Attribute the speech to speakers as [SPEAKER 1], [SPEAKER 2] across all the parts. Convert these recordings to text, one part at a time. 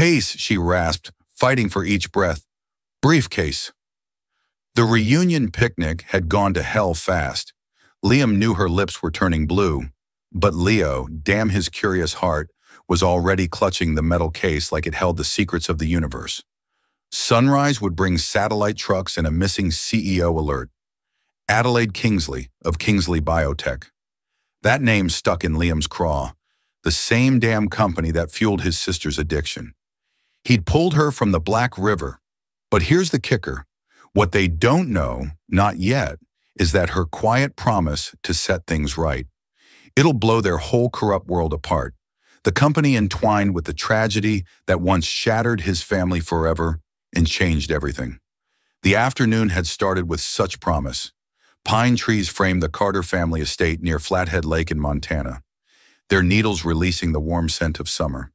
[SPEAKER 1] Case, she rasped, fighting for each breath. Briefcase. The reunion picnic had gone to hell fast. Liam knew her lips were turning blue, but Leo, damn his curious heart, was already clutching the metal case like it held the secrets of the universe. Sunrise would bring satellite trucks and a missing CEO alert. Adelaide Kingsley of Kingsley Biotech. That name stuck in Liam's craw, the same damn company that fueled his sister's addiction. He'd pulled her from the Black River. But here's the kicker. What they don't know, not yet, is that her quiet promise to set things right. It'll blow their whole corrupt world apart. The company entwined with the tragedy that once shattered his family forever and changed everything. The afternoon had started with such promise. Pine trees framed the Carter family estate near Flathead Lake in Montana, their needles releasing the warm scent of summer.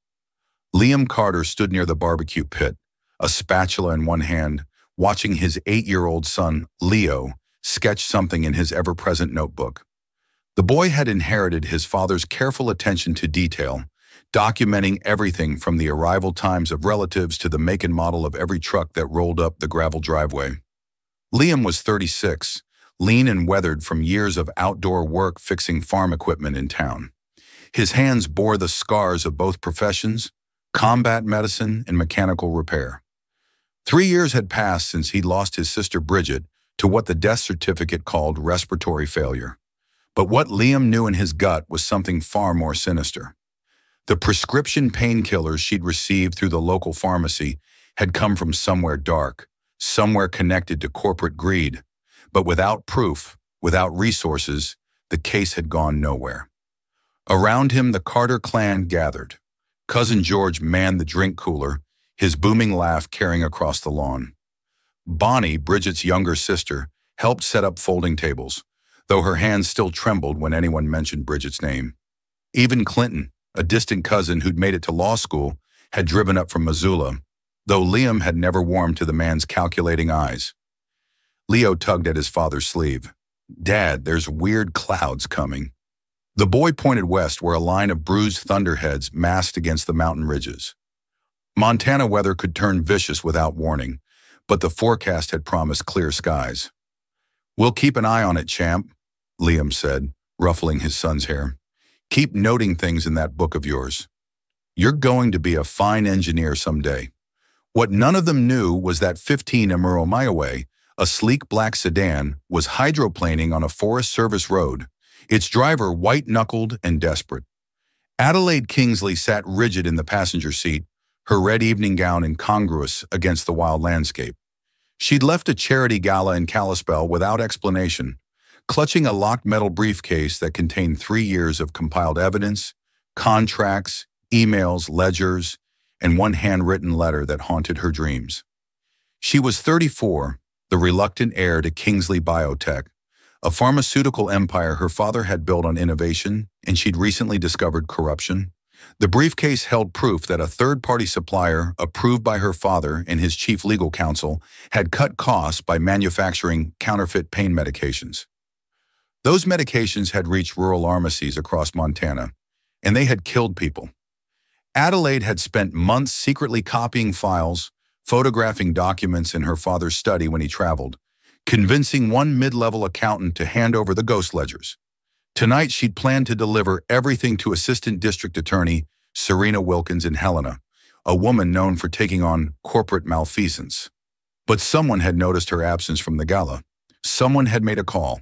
[SPEAKER 1] Liam Carter stood near the barbecue pit, a spatula in one hand, watching his 8-year-old son, Leo, sketch something in his ever-present notebook. The boy had inherited his father's careful attention to detail, documenting everything from the arrival times of relatives to the make and model of every truck that rolled up the gravel driveway. Liam was 36, lean and weathered from years of outdoor work fixing farm equipment in town. His hands bore the scars of both professions, combat medicine and mechanical repair. 3 years had passed since he'd lost his sister Bridget to what the death certificate called respiratory failure. But what Liam knew in his gut was something far more sinister. The prescription painkillers she'd received through the local pharmacy had come from somewhere dark, somewhere connected to corporate greed. But without proof, without resources, the case had gone nowhere. Around him, the Carter clan gathered. Cousin George manned the drink cooler, his booming laugh carrying across the lawn. Bonnie, Bridget's younger sister, helped set up folding tables, though her hands still trembled when anyone mentioned Bridget's name. Even Clinton, a distant cousin who'd made it to law school, had driven up from Missoula, though Liam had never warmed to the man's calculating eyes. Leo tugged at his father's sleeve. Dad, there's weird clouds coming. The boy pointed west where a line of bruised thunderheads massed against the mountain ridges. Montana weather could turn vicious without warning, but the forecast had promised clear skies. We'll keep an eye on it, champ, Liam said, ruffling his son's hair. Keep noting things in that book of yours. You're going to be a fine engineer someday. What none of them knew was that 15 Amuro Maiaway, a sleek black sedan, was hydroplaning on a Forest Service road, its driver white-knuckled and desperate. Adelaide Kingsley sat rigid in the passenger seat, her red evening gown incongruous against the wild landscape. She'd left a charity gala in Kalispell without explanation, clutching a locked metal briefcase that contained 3 years of compiled evidence, contracts, emails, ledgers, and one handwritten letter that haunted her dreams. She was 34, the reluctant heir to Kingsley Biotech, a pharmaceutical empire her father had built on innovation, and she'd recently discovered corruption. The briefcase held proof that a third-party supplier, approved by her father and his chief legal counsel, had cut costs by manufacturing counterfeit pain medications. Those medications had reached rural pharmacies across Montana, and they had killed people. Adelaide had spent months secretly copying files, photographing documents in her father's study when he traveled, convincing one mid-level accountant to hand over the ghost ledgers. Tonight, she'd planned to deliver everything to Assistant District Attorney Serena Wilkins in Helena, a woman known for taking on corporate malfeasance. But someone had noticed her absence from the gala. Someone had made a call.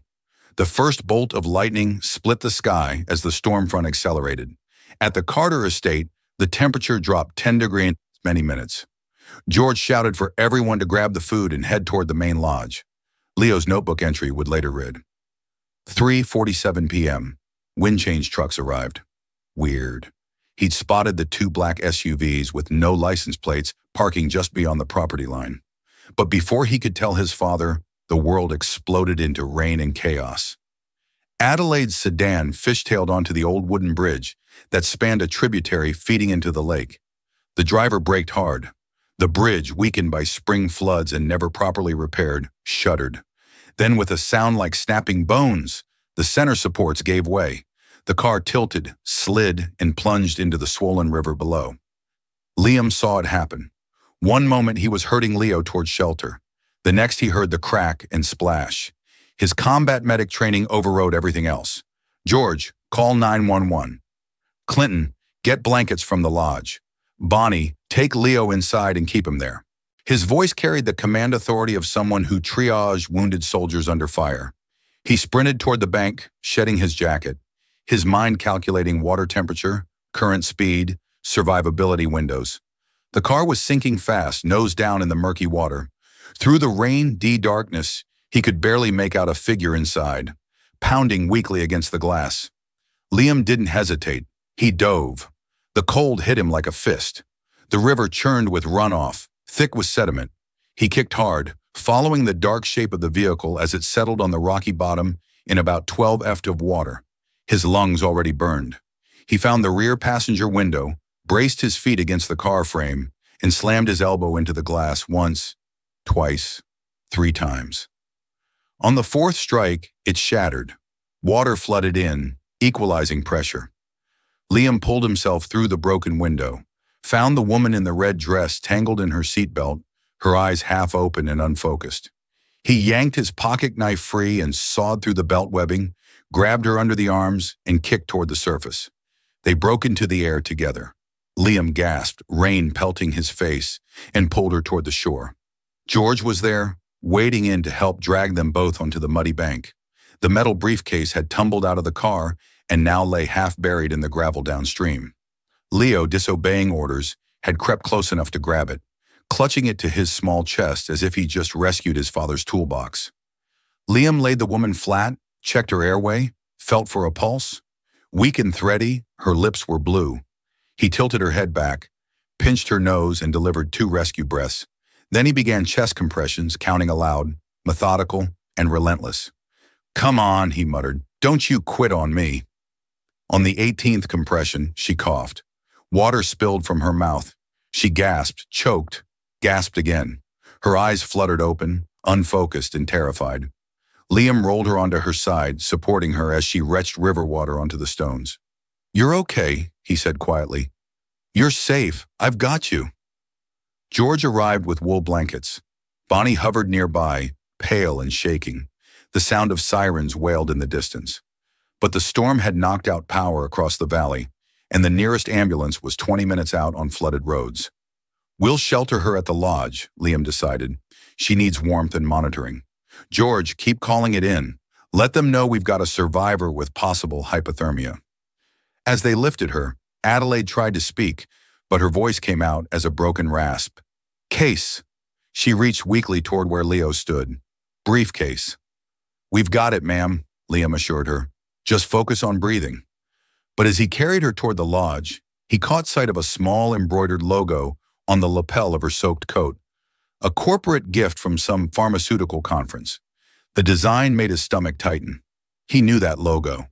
[SPEAKER 1] The first bolt of lightning split the sky as the storm front accelerated. At the Carter estate, the temperature dropped 10 degrees in many minutes. George shouted for everyone to grab the food and head toward the main lodge. Leo's notebook entry would later read, 3:47 p.m. Wind change trucks arrived. Weird. He'd spotted the 2 black SUVs with no license plates parking just beyond the property line. But before he could tell his father, the world exploded into rain and chaos. Adelaide's sedan fishtailed onto the old wooden bridge that spanned a tributary feeding into the lake. The driver braked hard. The bridge, weakened by spring floods and never properly repaired, shuddered. Then, with a sound like snapping bones, the center supports gave way. The car tilted, slid, and plunged into the swollen river below. Liam saw it happen. One moment he was herding Leo towards shelter. The next he heard the crack and splash. His combat medic training overrode everything else. George, call 911. Clinton, get blankets from the lodge. Bonnie, take Leo inside and keep him there. His voice carried the command authority of someone who triaged wounded soldiers under fire. He sprinted toward the bank, shedding his jacket, his mind calculating water temperature, current speed, survivability windows. The car was sinking fast, nose down in the murky water. Through the darkness, he could barely make out a figure inside, pounding weakly against the glass. Liam didn't hesitate. He dove. The cold hit him like a fist. The river churned with runoff, thick with sediment. He kicked hard, following the dark shape of the vehicle as it settled on the rocky bottom in about 12 feet of water, his lungs already burned. He found the rear passenger window, braced his feet against the car frame, and slammed his elbow into the glass once, twice, 3 times. On the 4th strike, it shattered. Water flooded in, equalizing pressure. Liam pulled himself through the broken window, found the woman in the red dress tangled in her seatbelt, her eyes half open and unfocused. He yanked his pocket knife free and sawed through the belt webbing, grabbed her under the arms, and kicked toward the surface. They broke into the air together. Liam gasped, rain pelting his face, and pulled her toward the shore. George was there, wading in to help drag them both onto the muddy bank. The metal briefcase had tumbled out of the car and now lay half buried in the gravel downstream. Leo, disobeying orders, had crept close enough to grab it, clutching it to his small chest as if he just rescued his father's toolbox. Liam laid the woman flat, checked her airway, felt for a pulse. Weak and thready, her lips were blue. He tilted her head back, pinched her nose, and delivered 2 rescue breaths. Then he began chest compressions, counting aloud, methodical and relentless. "Come on," he muttered. "Don't you quit on me." On the 18th compression, she coughed. Water spilled from her mouth. She gasped, choked, gasped again. Her eyes fluttered open, unfocused and terrified. Liam rolled her onto her side, supporting her as she retched river water onto the stones. "You're okay," he said quietly. "You're safe. I've got you." George arrived with wool blankets. Bonnie hovered nearby, pale and shaking. The sound of sirens wailed in the distance. But the storm had knocked out power across the valley, and the nearest ambulance was 20 minutes out on flooded roads. "We'll shelter her at the lodge," Liam decided. "She needs warmth and monitoring. George, keep calling it in. Let them know we've got a survivor with possible hypothermia." As they lifted her, Adelaide tried to speak, but her voice came out as a broken rasp. "Case." She reached weakly toward where Leo stood. "Briefcase." "We've got it, ma'am," Liam assured her. "Just focus on breathing." But as he carried her toward the lodge, he caught sight of a small embroidered logo on the lapel of her soaked coat. A corporate gift from some pharmaceutical conference. The design made his stomach tighten. He knew that logo.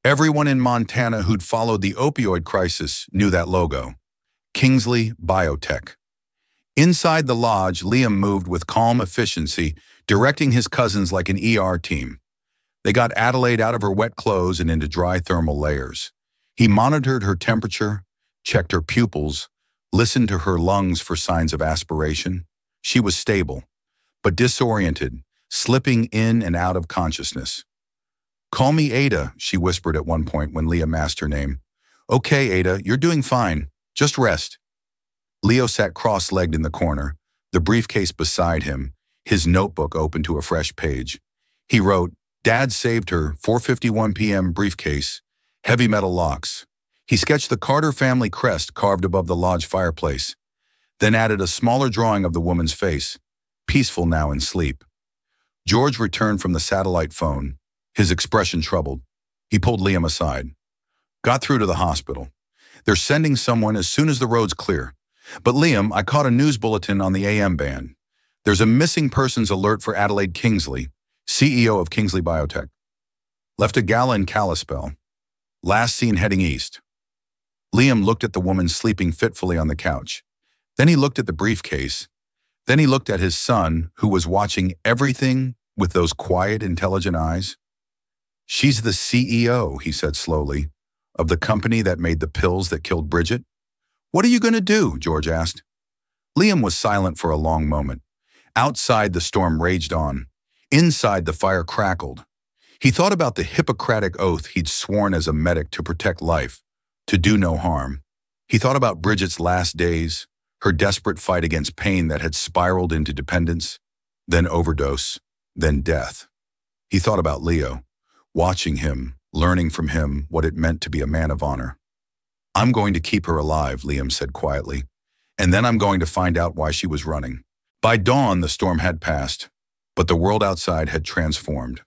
[SPEAKER 1] Everyone in Montana who'd followed the opioid crisis knew that logo. Kingsley Biotech. Inside the lodge, Liam moved with calm efficiency, directing his cousins like an ER team. They got Adelaide out of her wet clothes and into dry thermal layers. He monitored her temperature, checked her pupils, listened to her lungs for signs of aspiration. She was stable, but disoriented, slipping in and out of consciousness. "Call me Ada," she whispered at one point when Liam asked her name. "Okay, Ada, you're doing fine. Just rest." Leo sat cross-legged in the corner, the briefcase beside him, his notebook open to a fresh page. He wrote, "Dad saved her, 4:51 p.m. briefcase, heavy metal locks." He sketched the Carter family crest carved above the lodge fireplace, then added a smaller drawing of the woman's face, peaceful now in sleep. George returned from the satellite phone, his expression troubled. He pulled Liam aside. "Got through to the hospital. They're sending someone as soon as the road's clear. But Liam, I caught a news bulletin on the AM band. There's a missing persons alert for Adelaide Kingsley, CEO of Kingsley Biotech. Left a gala in Kalispell. Last seen heading east." Liam looked at the woman sleeping fitfully on the couch. Then he looked at the briefcase. Then he looked at his son, who was watching everything with those quiet, intelligent eyes. "She's the CEO," he said slowly, "of the company that made the pills that killed Bridget. "What are you going to do?" George asked. Liam was silent for a long moment. Outside, the storm raged on. Inside, the fire crackled. He thought about the Hippocratic oath he'd sworn as a medic to protect life, to do no harm. He thought about Bridget's last days, her desperate fight against pain that had spiraled into dependence, then overdose, then death. He thought about Leo, watching him, learning from him what it meant to be a man of honor. "I'm going to keep her alive," Liam said quietly, "and then I'm going to find out why she was running." By dawn, the storm had passed, but the world outside had transformed.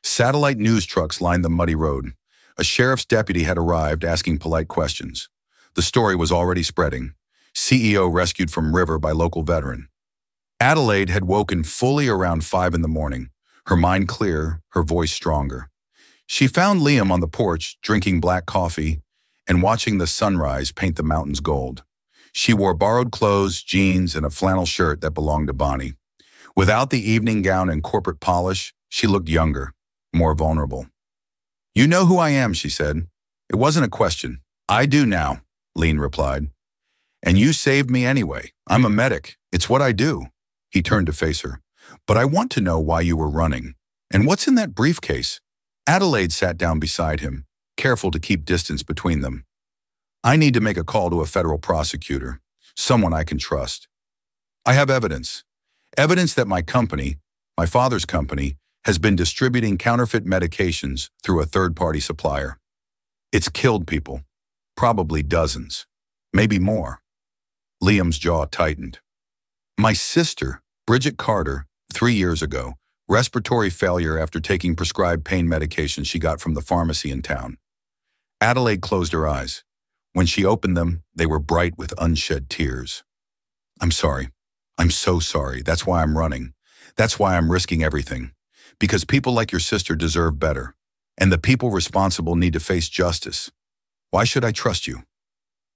[SPEAKER 1] Satellite news trucks lined the muddy road. A sheriff's deputy had arrived, asking polite questions. The story was already spreading. CEO rescued from river by local veteran. Adelaide had woken fully around 5 in the morning, her mind clear, her voice stronger. She found Liam on the porch, drinking black coffee and watching the sunrise paint the mountains gold. She wore borrowed clothes, jeans, and a flannel shirt that belonged to Bonnie. Without the evening gown and corporate polish, she looked younger, more vulnerable. "You know who I am," she said. It wasn't a question. "I do now," Lean replied. "And you saved me anyway. I'm a medic. It's what I do." He turned to face her. "But I want to know why you were running. And what's in that briefcase?" Adelaide sat down beside him, careful to keep distance between them. "I need to make a call to a federal prosecutor, someone I can trust. I have evidence. Evidence that my company, my father's company, has been distributing counterfeit medications through a third-party supplier. It's killed people, probably dozens, maybe more." Liam's jaw tightened. "My sister, Bridget Carter, 3 years ago, respiratory failure after taking prescribed pain medications she got from the pharmacy in town." Adelaide closed her eyes. When she opened them, they were bright with unshed tears. "I'm sorry. I'm so sorry. That's why I'm running. That's why I'm risking everything. Because people like your sister deserve better. And the people responsible need to face justice. Why should I trust you?"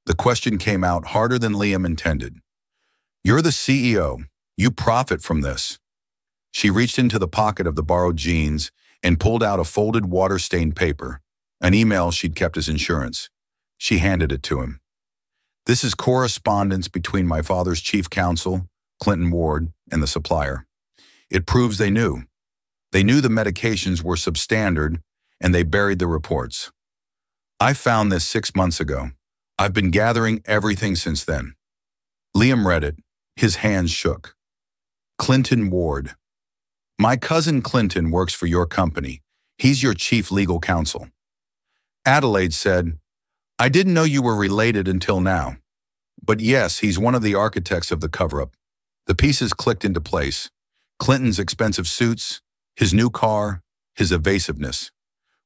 [SPEAKER 1] The question came out harder than Liam intended. "You're the CEO. You profit from this." She reached into the pocket of the borrowed jeans and pulled out a folded water-stained paper, an email she'd kept as insurance. She handed it to him. "This is correspondence between my father's chief counsel, Clinton Ward, and the supplier. It proves they knew. They knew the medications were substandard, and they buried the reports. I found this 6 months ago. I've been gathering everything since then." Liam read it. His hands shook. "Clinton Ward. My cousin Clinton works for your company. He's your chief legal counsel." Adelaide said, "I didn't know you were related until now. But yes, he's one of the architects of the cover-up." The pieces clicked into place. Clinton's expensive suits, his new car, his evasiveness.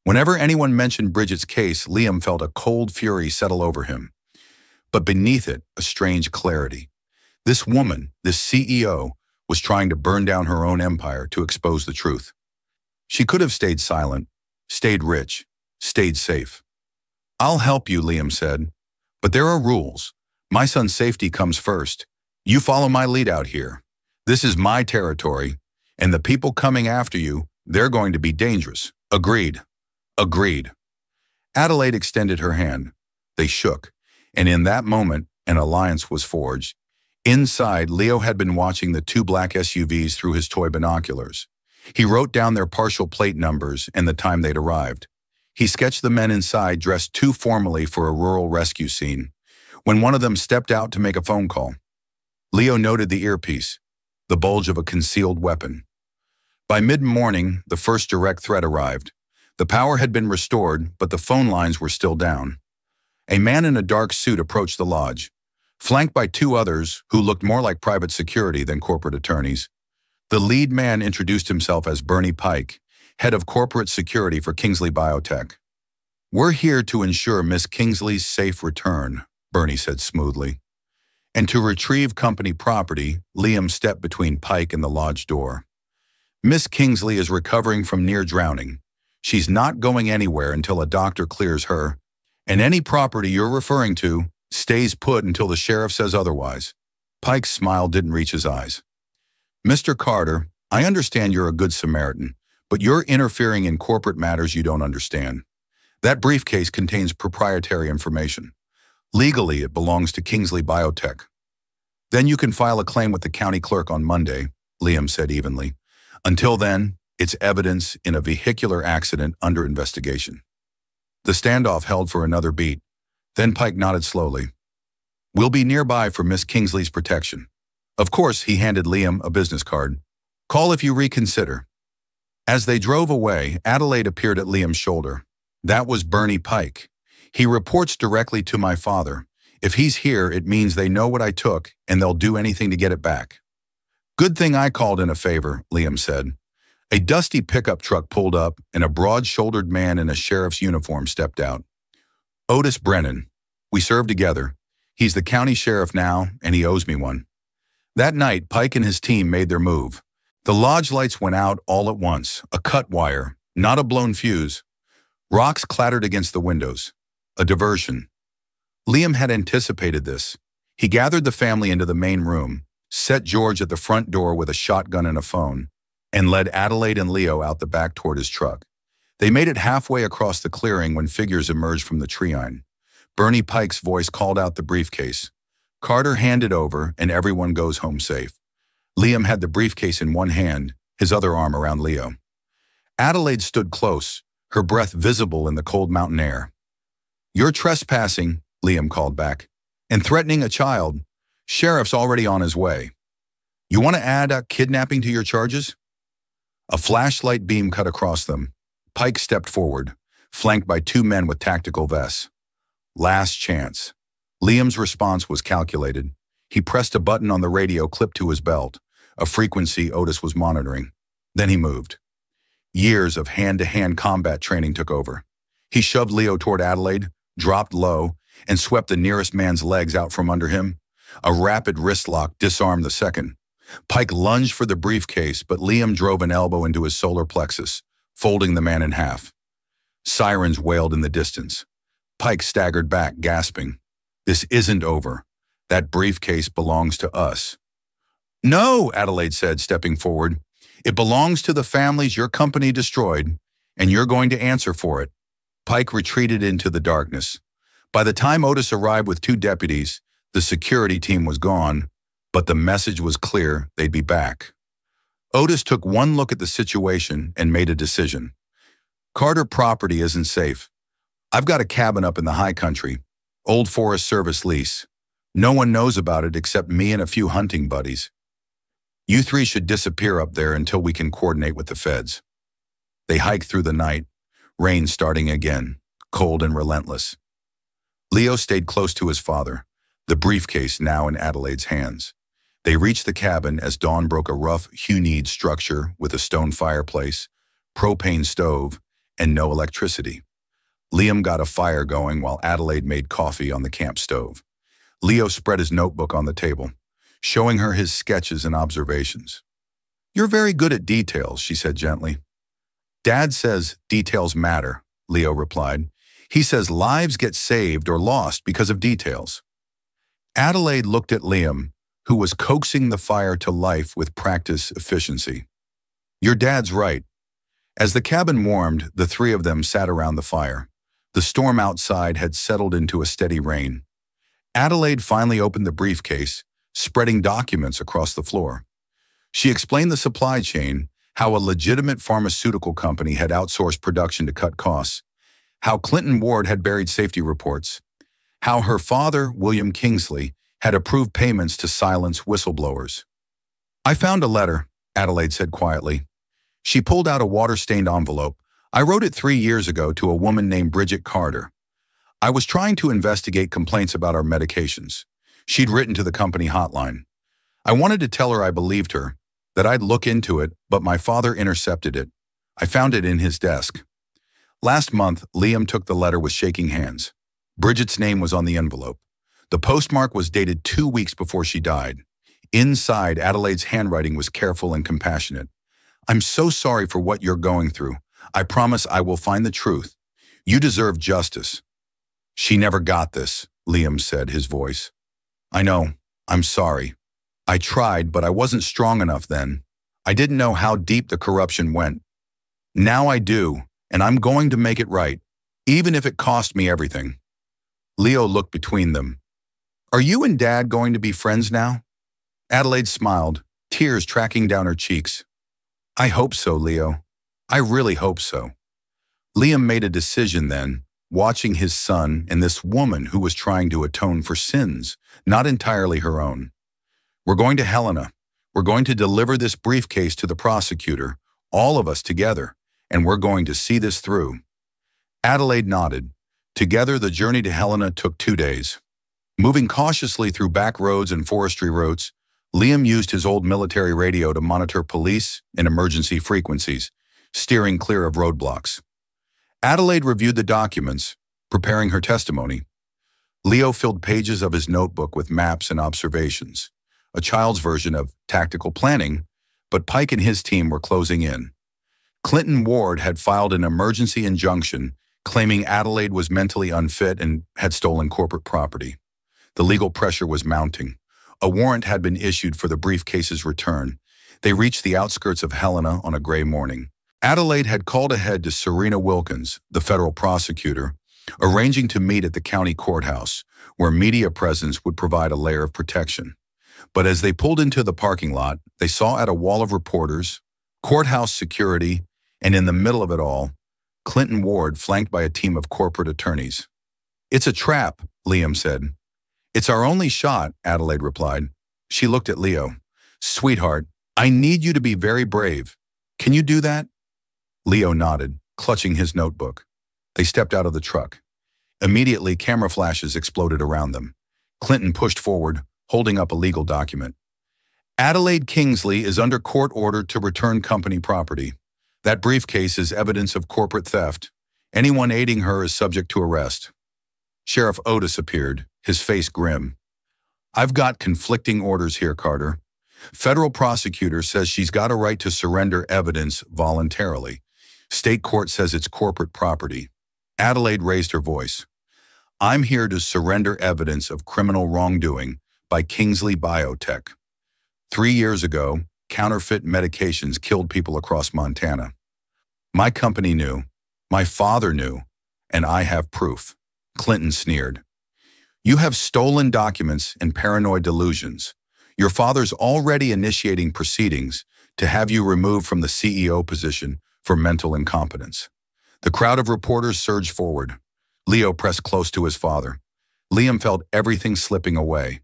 [SPEAKER 1] Whenever anyone mentioned Bridget's case, Liam felt a cold fury settle over him. But beneath it, a strange clarity. This woman, this CEO, was trying to burn down her own empire to expose the truth. She could have stayed silent, stayed rich, stayed safe. "I'll help you," Liam said. "But there are rules. My son's safety comes first. You follow my lead out here. This is my territory, and the people coming after you, they're going to be dangerous. Agreed." "Agreed." Adelaide extended her hand. They shook, and in that moment, an alliance was forged. Inside, Leo had been watching the 2 black SUVs through his toy binoculars. He wrote down their partial plate numbers and the time they'd arrived. He sketched the men inside dressed too formally for a rural rescue scene, when one of them stepped out to make a phone call. Leo noted the earpiece, the bulge of a concealed weapon. By mid-morning, the first direct threat arrived. The power had been restored, but the phone lines were still down. A man in a dark suit approached the lodge, flanked by 2 others who looked more like private security than corporate attorneys. The lead man introduced himself as Bernie Pike, head of corporate security for Kingsley Biotech. "We're here to ensure Miss Kingsley's safe return," Bernie said smoothly. And to retrieve company property, Liam stepped between Pike and the lodge door. "Miss Kingsley is recovering from near drowning. She's not going anywhere until a doctor clears her, and any property you're referring to stays put until the sheriff says otherwise." Pike's smile didn't reach his eyes. "Mr. Carter, I understand you're a good Samaritan, but you're interfering in corporate matters you don't understand. That briefcase contains proprietary information. Legally, it belongs to Kingsley Biotech. Then you can file a claim with the county clerk on Monday, Liam said evenly. Until then, it's evidence in a vehicular accident under investigation. The standoff held for another beat. Then Pike nodded slowly. We'll be nearby for Miss Kingsley's protection. Of course, he handed Liam a business card. Call if you reconsider. As they drove away, Adelaide appeared at Liam's shoulder. That was Bernie Pike. He reports directly to my father. If he's here, it means they know what I took and they'll do anything to get it back. Good thing I called in a favor, Liam said. A dusty pickup truck pulled up and a broad-shouldered man in a sheriff's uniform stepped out. Otis Brennan. We serve together. He's the county sheriff now and he owes me one. That night, Pike and his team made their move. The lodge lights went out all at once, a cut wire, not a blown fuse. Rocks clattered against the windows. A diversion. Liam had anticipated this. He gathered the family into the main room, set George at the front door with a shotgun and a phone, and led Adelaide and Leo out the back toward his truck. They made it halfway across the clearing when figures emerged from the treine. Bernie Pike's voice called out the briefcase. Carter handed over, and everyone goes home safe. Liam had the briefcase in one hand, his other arm around Leo. Adelaide stood close, her breath visible in the cold mountain air. You're trespassing, Liam called back, and threatening a child. Sheriff's already on his way. You want to add kidnapping to your charges? A flashlight beam cut across them. Pike stepped forward, flanked by two men with tactical vests. Last chance. Liam's response was calculated. He pressed a button on the radio clipped to his belt, a frequency Otis was monitoring. Then he moved. Years of hand-to-hand combat training took over. He shoved Leo toward Adelaide, dropped low, and swept the nearest man's legs out from under him. A rapid wrist lock disarmed the second. Pike lunged for the briefcase, but Liam drove an elbow into his solar plexus, folding the man in half. Sirens wailed in the distance. Pike staggered back, gasping. This isn't over. That briefcase belongs to us. No, Adelaide said, stepping forward. It belongs to the families your company destroyed, and you're going to answer for it. Pike retreated into the darkness. By the time Otis arrived with two deputies, the security team was gone, but the message was clear they'd be back. Otis took one look at the situation and made a decision. Carter property isn't safe. I've got a cabin up in the high country, old Forest Service lease. No one knows about it except me and a few hunting buddies. You three should disappear up there until we can coordinate with the feds. They hiked through the night, rain starting again, cold and relentless. Leo stayed close to his father, the briefcase now in Adelaide's hands. They reached the cabin as dawn broke a rough, hew-kneed structure with a stone fireplace, propane stove, and no electricity. Liam got a fire going while Adelaide made coffee on the camp stove. Leo spread his notebook on the table, showing her his sketches and observations. You're very good at details, she said gently. Dad says details matter, Leo replied. He says lives get saved or lost because of details. Adelaide looked at Liam, who was coaxing the fire to life with practice efficiency. Your dad's right. As the cabin warmed, the three of them sat around the fire. The storm outside had settled into a steady rain. Adelaide finally opened the briefcase, spreading documents across the floor. She explained the supply chain, how a legitimate pharmaceutical company had outsourced production to cut costs, how Clinton Ward had buried safety reports, how her father, William Kingsley, had approved payments to silence whistleblowers. I found a letter, Adelaide said quietly. She pulled out a water-stained envelope. I wrote it 3 years ago to a woman named Bridget Carter. I was trying to investigate complaints about our medications. She'd written to the company hotline. I wanted to tell her I believed her, that I'd look into it, but my father intercepted it. I found it in his desk. Last month, Liam took the letter with shaking hands. Bridget's name was on the envelope. The postmark was dated 2 weeks before she died. Inside, Adelaide's handwriting was careful and compassionate. I'm so sorry for what you're going through. I promise I will find the truth. You deserve justice. She never got this, Liam said, his voice. I know. I'm sorry. I tried, but I wasn't strong enough then. I didn't know how deep the corruption went. Now I do, and I'm going to make it right, even if it cost me everything. Leo looked between them. Are you and Dad going to be friends now? Adelaide smiled, tears tracking down her cheeks. I hope so, Leo. I really hope so. Liam made a decision then, watching his son and this woman who was trying to atone for sins, not entirely her own. We're going to Helena. We're going to deliver this briefcase to the prosecutor, all of us together, and we're going to see this through. Adelaide nodded. Together, the journey to Helena took 2 days. Moving cautiously through back roads and forestry roads, Liam used his old military radio to monitor police and emergency frequencies, steering clear of roadblocks. Adelaide reviewed the documents, preparing her testimony. Leo filled pages of his notebook with maps and observations, a child's version of tactical planning, but Pike and his team were closing in. Clinton Ward had filed an emergency injunction claiming Adelaide was mentally unfit and had stolen corporate property. The legal pressure was mounting. A warrant had been issued for the briefcase's return. They reached the outskirts of Helena on a gray morning. Adelaide had called ahead to Serena Wilkins, the federal prosecutor, arranging to meet at the county courthouse, where media presence would provide a layer of protection. But as they pulled into the parking lot, they saw at a wall of reporters, courthouse security, and in the middle of it all, Clinton Ward flanked by a team of corporate attorneys. It's a trap, Liam said. It's our only shot, Adelaide replied. She looked at Leo. Sweetheart, I need you to be very brave. Can you do that? Leo nodded, clutching his notebook. They stepped out of the truck. Immediately, camera flashes exploded around them. Clinton pushed forward, holding up a legal document. Adelaide Kingsley is under court order to return company property. That briefcase is evidence of corporate theft. Anyone aiding her is subject to arrest. Sheriff Otis appeared, his face grim. I've got conflicting orders here, Carter. Federal prosecutor says she's got a right to surrender evidence voluntarily. State court says it's corporate property. Adelaide raised her voice. I'm here to surrender evidence of criminal wrongdoing by Kingsley Biotech. 3 years ago, counterfeit medications killed people across Montana. My company knew, my father knew, and I have proof. Clinton sneered. You have stolen documents and paranoid delusions. Your father's already initiating proceedings to have you removed from the CEO position for mental incompetence. The crowd of reporters surged forward. Leo pressed close to his father. Liam felt everything slipping away.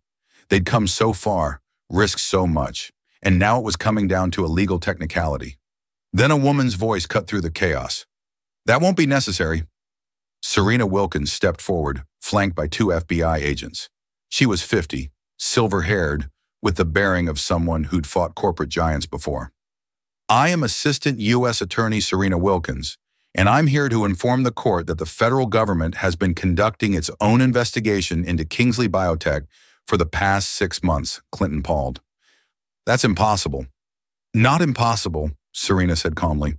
[SPEAKER 1] They'd come so far, risked so much, and now it was coming down to a legal technicality. Then a woman's voice cut through the chaos. That won't be necessary. Serena Wilkins stepped forward, flanked by 2 FBI agents. She was 50, silver-haired, with the bearing of someone who'd fought corporate giants before. I am Assistant U.S. Attorney Serena Wilkins, and I'm here to inform the court that the federal government has been conducting its own investigation into Kingsley Biotech for the past 6 months, Clinton pawed. That's impossible. Not impossible, Serena said calmly.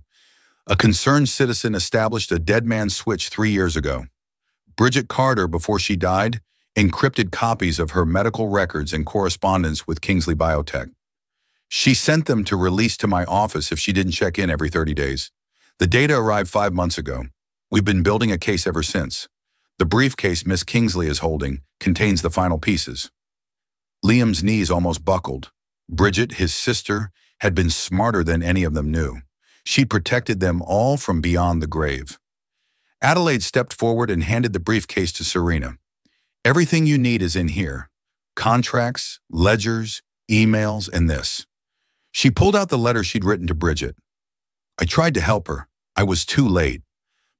[SPEAKER 1] A concerned citizen established a dead man switch 3 years ago. Bridget Carter, before she died, encrypted copies of her medical records and correspondence with Kingsley Biotech. She sent them to release to my office if she didn't check in every 30 days. The data arrived 5 months ago. We've been building a case ever since. The briefcase Miss Kingsley is holding contains the final pieces. Liam's knees almost buckled. Bridget, his sister, had been smarter than any of them knew. She protected them all from beyond the grave. Adelaide stepped forward and handed the briefcase to Serena. Everything you need is in here. Contracts, ledgers, emails, and this. She pulled out the letter she'd written to Bridget. I tried to help her. I was too late.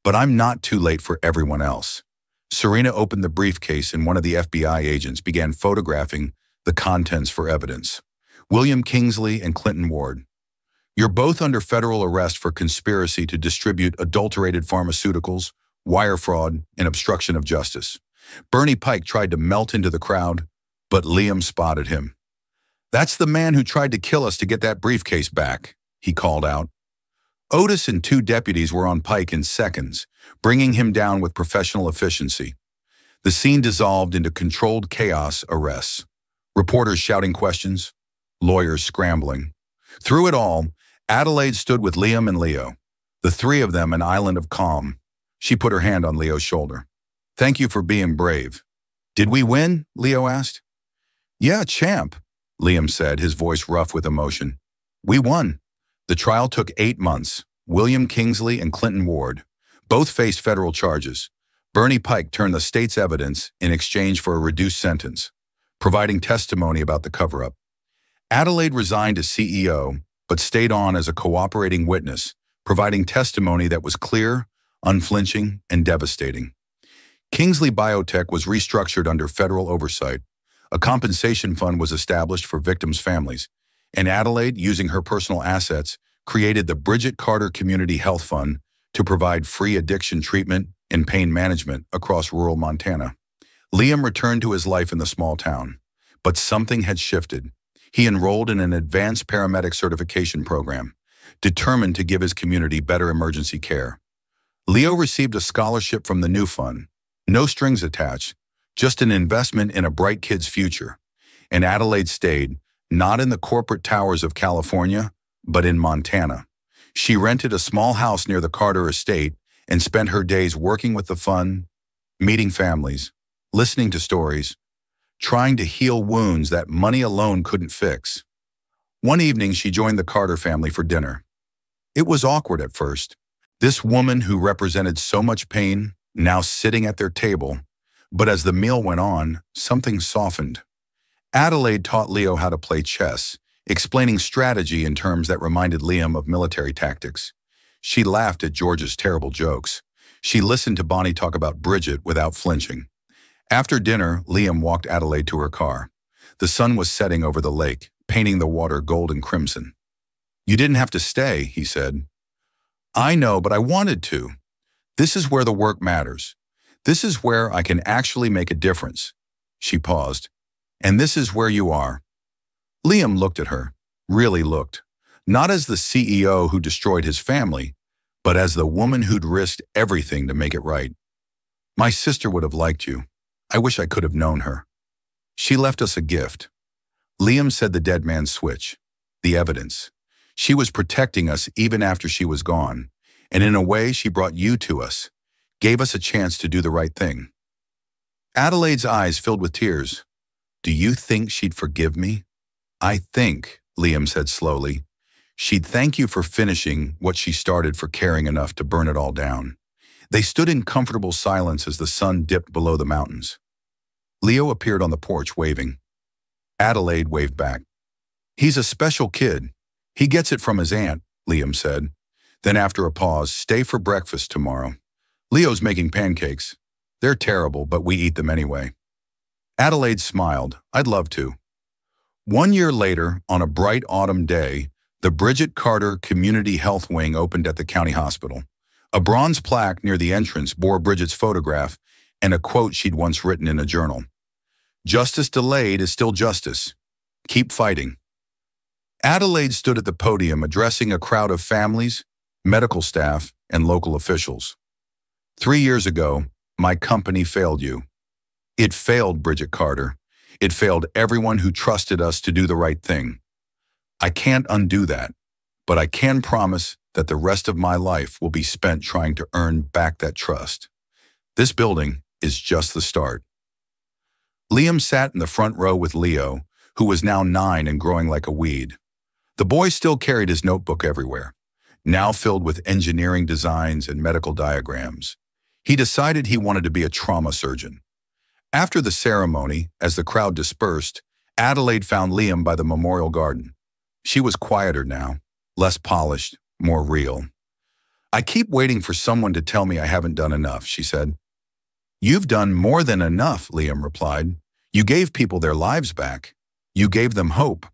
[SPEAKER 1] But I'm not too late for everyone else. Serena opened the briefcase and one of the FBI agents began photographing the contents for evidence. William Kingsley and Clinton Ward. You're both under federal arrest for conspiracy to distribute adulterated pharmaceuticals, wire fraud, and obstruction of justice. Bernie Pike tried to melt into the crowd, but Liam spotted him. That's the man who tried to kill us to get that briefcase back, he called out. Otis and 2 deputies were on Pike in seconds, bringing him down with professional efficiency. The scene dissolved into controlled chaos arrests. Reporters shouting questions, lawyers scrambling. Through it all, Adelaide stood with Liam and Leo, the 3 of them an island of calm. She put her hand on Leo's shoulder. Thank you for being brave. Did we win? Leo asked. Yeah, champ, Liam said, his voice rough with emotion. We won. The trial took 8 months. William Kingsley and Clinton Ward both faced federal charges. Bernie Pike turned the state's evidence in exchange for a reduced sentence, providing testimony about the cover-up. Adelaide resigned as CEO, but stayed on as a cooperating witness, providing testimony that was clear, unflinching, and devastating. Kingsley Biotech was restructured under federal oversight. A compensation fund was established for victims' families, and Adelaide, using her personal assets, created the Bridget Carter Community Health Fund to provide free addiction treatment and pain management across rural Montana. Liam returned to his life in the small town, but something had shifted. He enrolled in an advanced paramedic certification program, determined to give his community better emergency care. Leo received a scholarship from the new fund, no strings attached, just an investment in a bright kid's future. And Adelaide stayed, not in the corporate towers of California, but in Montana. She rented a small house near the Carter estate and spent her days working with the fund, meeting families, listening to stories, trying to heal wounds that money alone couldn't fix. One evening, she joined the Carter family for dinner. It was awkward at first. This woman who represented so much pain, now sitting at their table, but as the meal went on, something softened. Adelaide taught Leo how to play chess, explaining strategy in terms that reminded Liam of military tactics. She laughed at George's terrible jokes. She listened to Bonnie talk about Bridget without flinching. After dinner, Liam walked Adelaide to her car. The sun was setting over the lake, painting the water gold and crimson. You didn't have to stay, he said. I know, but I wanted to. This is where the work matters. This is where I can actually make a difference. She paused. And this is where you are. Liam looked at her, really looked, not as the CEO who destroyed his family, but as the woman who'd risked everything to make it right. My sister would have liked you. I wish I could have known her. She left us a gift. Liam said the dead man's switch, the evidence. She was protecting us even after she was gone, and in a way she brought you to us, gave us a chance to do the right thing. Adelaide's eyes filled with tears. Do you think she'd forgive me? I think, Liam said slowly, she'd thank you for finishing what she started, for caring enough to burn it all down. They stood in comfortable silence as the sun dipped below the mountains. Leo appeared on the porch, waving. Adelaide waved back. He's a special kid. He gets it from his aunt, Liam said. Then after a pause, stay for breakfast tomorrow. Leo's making pancakes. They're terrible, but we eat them anyway. Adelaide smiled. I'd love to. 1 year later, on a bright autumn day, the Bridget Carter Community Health Wing opened at the county hospital. A bronze plaque near the entrance bore Bridget's photograph and a quote she'd once written in a journal. Justice delayed is still justice. Keep fighting. Adelaide stood at the podium addressing a crowd of families, medical staff, and local officials. 3 years ago, my company failed you. It failed Bridget Carter. It failed everyone who trusted us to do the right thing. I can't undo that, but I can promise that the rest of my life will be spent trying to earn back that trust. This building is just the start. Liam sat in the front row with Leo, who was now 9 and growing like a weed. The boy still carried his notebook everywhere, now filled with engineering designs and medical diagrams. He decided he wanted to be a trauma surgeon. After the ceremony, as the crowd dispersed, Adelaide found Liam by the memorial garden. She was quieter now, less polished, more real. I keep waiting for someone to tell me I haven't done enough, she said. You've done more than enough, Liam replied. You gave people their lives back. You gave them hope.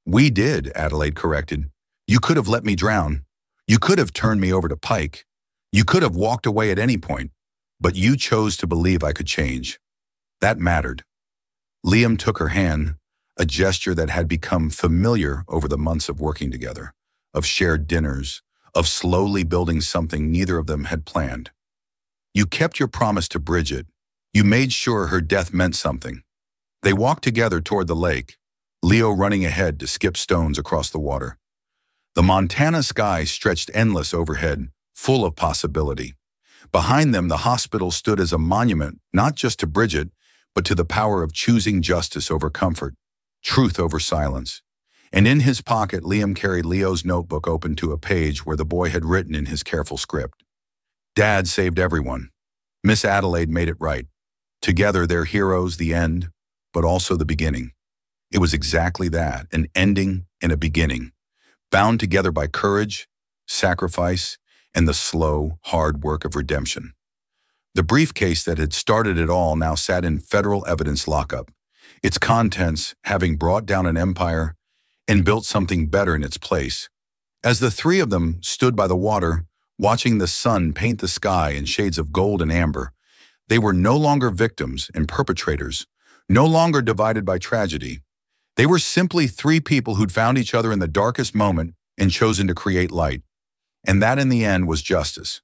[SPEAKER 1] We did, Adelaide corrected. You could have let me drown. You could have turned me over to Pike. You could have walked away at any point, but you chose to believe I could change. That mattered. Liam took her hand, a gesture that had become familiar over the months of working together, of shared dinners, of slowly building something neither of them had planned. You kept your promise to Bridget. You made sure her death meant something. They walked together toward the lake, Leo running ahead to skip stones across the water. The Montana sky stretched endless overhead, full of possibility. Behind them, the hospital stood as a monument, not just to Bridget, but to the power of choosing justice over comfort, truth over silence. And in his pocket, Liam carried Leo's notebook open to a page where the boy had written in his careful script. Dad saved everyone. Miss Adelaide made it right. Together, they're heroes, the end, but also the beginning. It was exactly that, an ending and a beginning, bound together by courage, sacrifice, and the slow, hard work of redemption. The briefcase that had started it all now sat in federal evidence lockup, its contents having brought down an empire and built something better in its place. As the three of them stood by the water, watching the sun paint the sky in shades of gold and amber, they were no longer victims and perpetrators, no longer divided by tragedy. They were simply three people who'd found each other in the darkest moment and chosen to create light. And that, in the end, was justice.